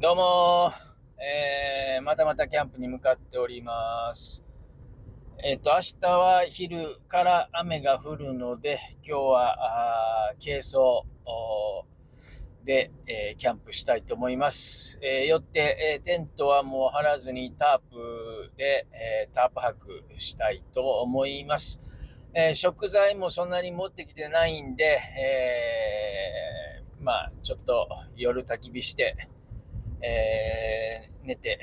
どうもまたまたキャンプに向かっております。明日は昼から雨が降るので、今日は軽装で、キャンプしたいと思います。よって、テントはもう張らずにタープで、タープ泊したいと思います。食材もそんなに持ってきてないんで、ちょっと夜焚き火して、寝て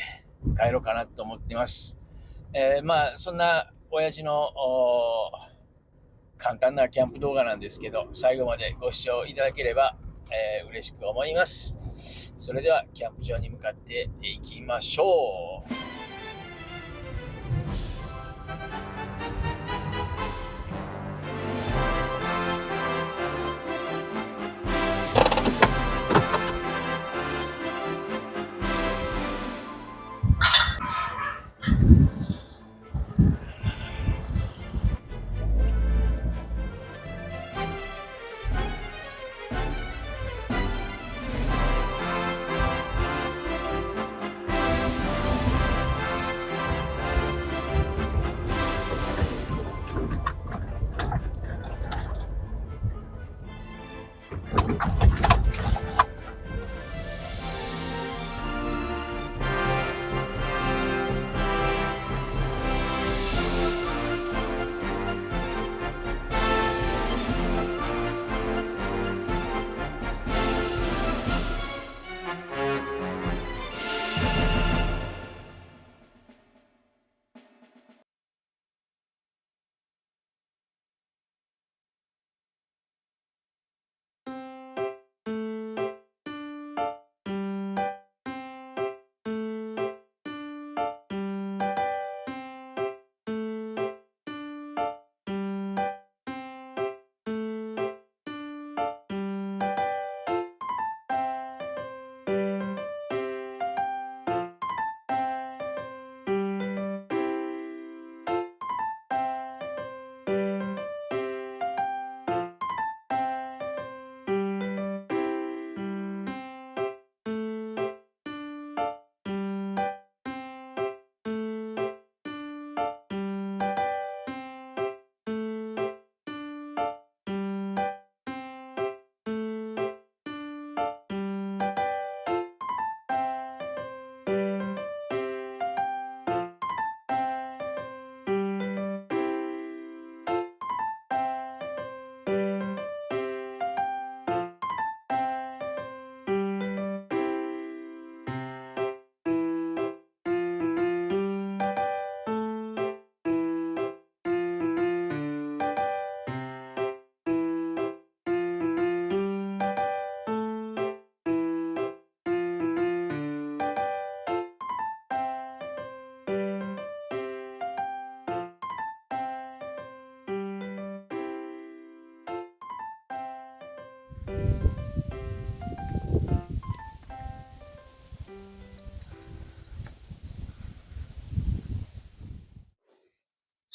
帰ろうかなと思っています。そんな親父の簡単なキャンプ動画なんですけど、最後までご視聴いただければ、嬉しく思います。それではキャンプ場に向かっていきましょう。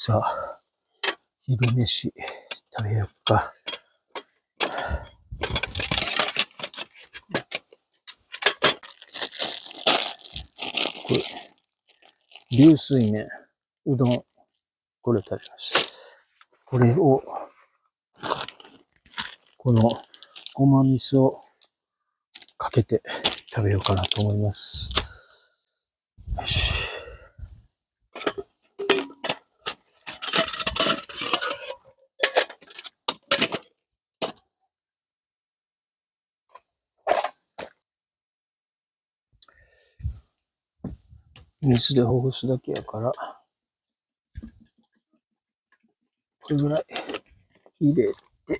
さあ、昼飯食べようか。これ、流水麺、うどん、これ食べます。これを、このごま味噌かけて食べようかなと思います。よし。水でほぐすだけやから、これぐらい入れて、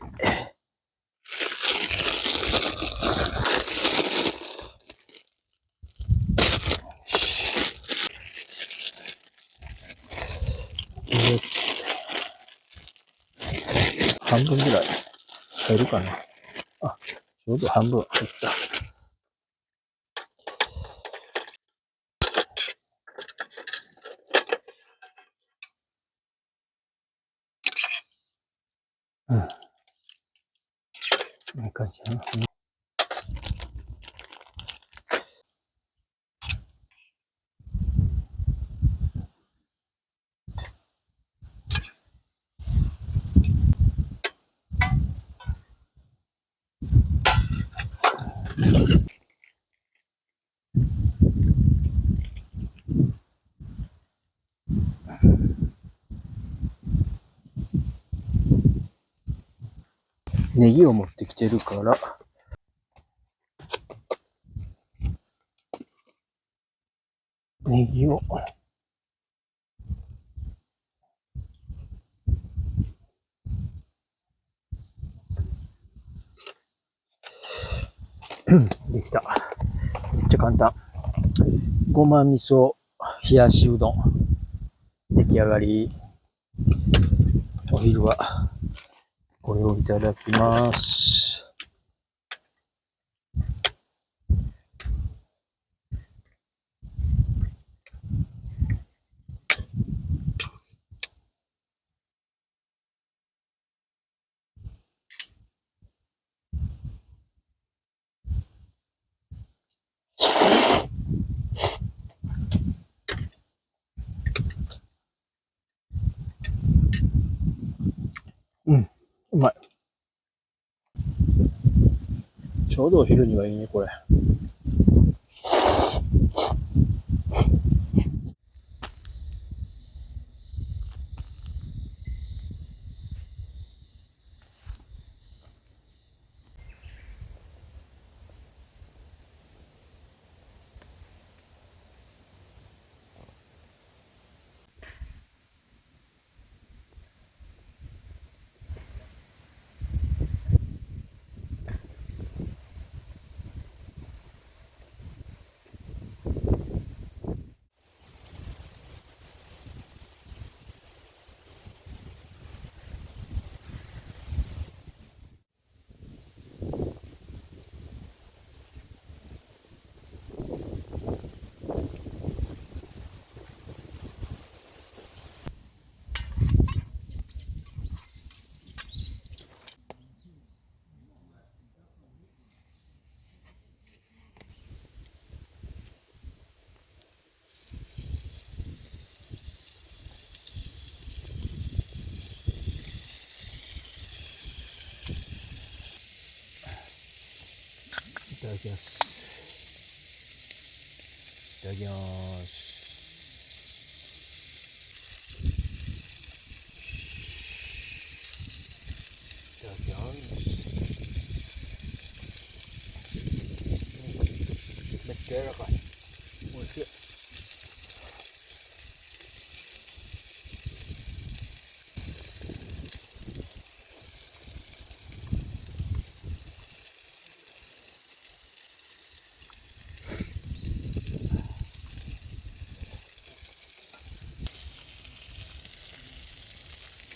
入れて、半分ぐらい入るかな。あ、ちょうど半分入った。うん。いい感じだな。ネギを持ってきてるから、ネギを、できた。めっちゃ簡単。ごま味噌冷やしうどん。出来上がり。お昼はこれをいただきます。うん、うまい。ちょうどお昼にはいいね、これ。いただきます。いただきます。いただきます。めっちゃ柔らかい。おいしい。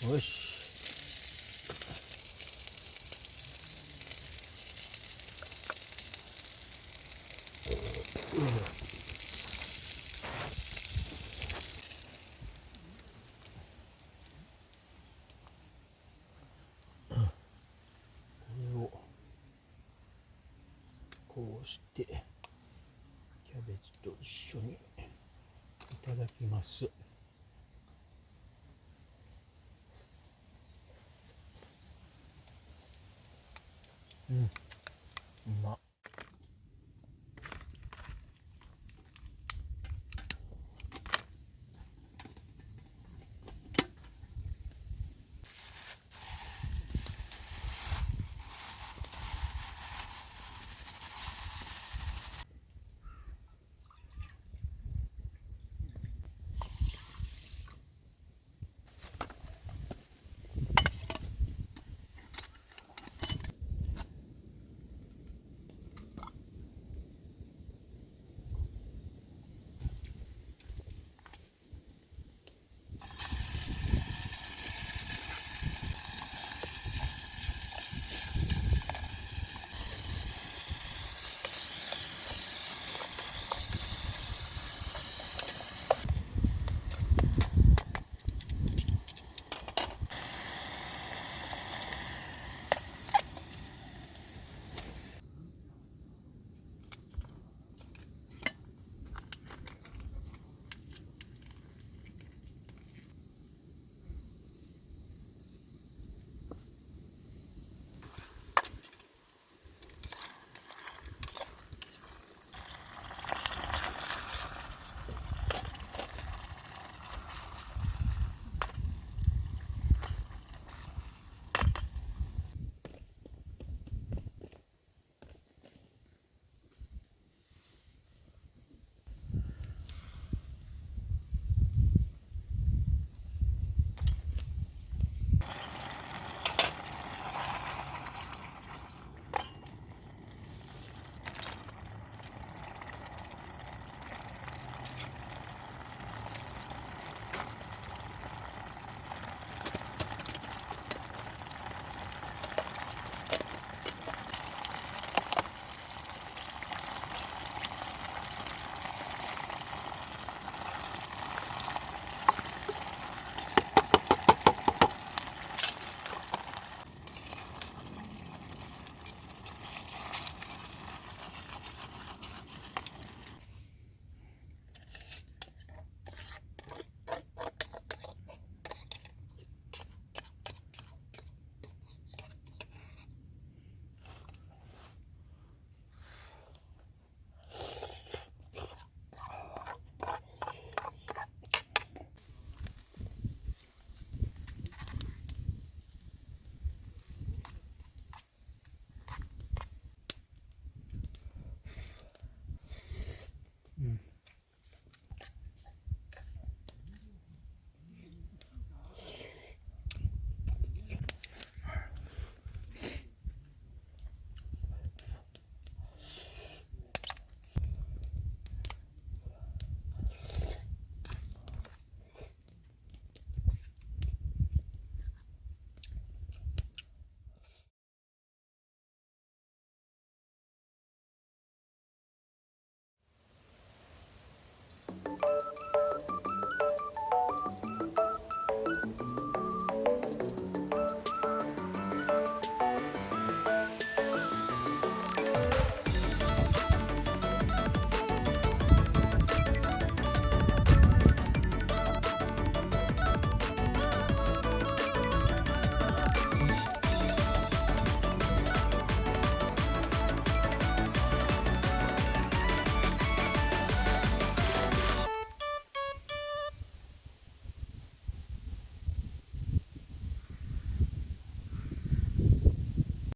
よし。これをこうしてキャベツと一緒にいただきます。うん、うまっ。